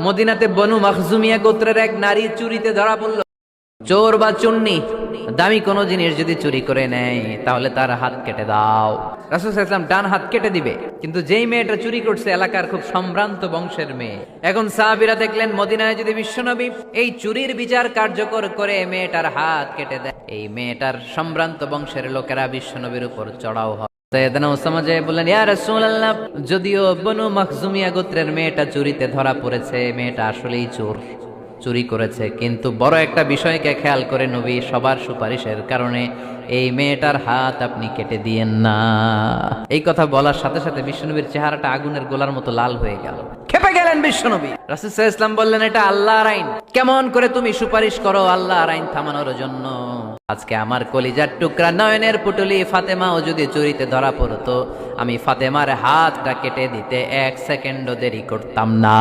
মদিনাতে বনু মাখজুমিয়া গোত্রের এক নারী চুরিতে ধরা পড়ল। চোর বা চুন্নি দামি কোনো জিনিস যদি চুরি করে নেয় তাহলে তার হাত কেটে দাও। রাসূল সাল্লাল্লাহু আলাইহি ওয়াসাল্লাম ডান হাত কেটে দিবে, কিন্তু যেই মেয়েটা চুরি করছে এলাকার খুব সম্ভ্রান্ত বংশের মেয়ে। এখন সাহাবীরা দেখলেন মদিনায় যদি বিশ্বনবী এই চুরির বিচার কার্যকর করে মেয়েটার হাত কেটে দেয়, এই মেয়েটার সম্ভ্রান্ত বংশের লোকেরা বিশ্বনবীর উপর চড়াও হয়। সাইয়েদনা ওসামা যে বললেন, ইয়া রাসূলুল্লাহ, যদিও বনু মাখজুমিয়া গোত্রের মেয়েটা চুরিতে ধরা পড়েছে, মেয়েটা আসলেই চোর, চুরি করেছে, কিন্তু বড় একটা বিষয়কে খেয়াল করে নবী সবার সুপারিশের কারণে এই মেয়েটার হাত আপনি কেটে দিয়েন না। এই কথা বলার সাথে সাথে বিশ্বনবীর চেহারাটা আগুনের গোলার মতো লাল হয়ে গেল, খেপে গেলেন বিশ্বনবী। রাসূল সাল্লাল্লাহু আলাইহি ওয়াসাল্লাম বললেন, এটা আল্লাহর আইন, কেমন করে তুমি সুপারিশ করো আল্লাহর আইন থামানোর জন্য? আজকে আমার কলিজার টুকরা নয়নের পুটুলি ফাতেমাও যদি চুরিতে ধরা পড়তো, আমি ফাতেমার হাতটা কেটে দিতে 1 সেকেন্ডও দেরি করতাম না।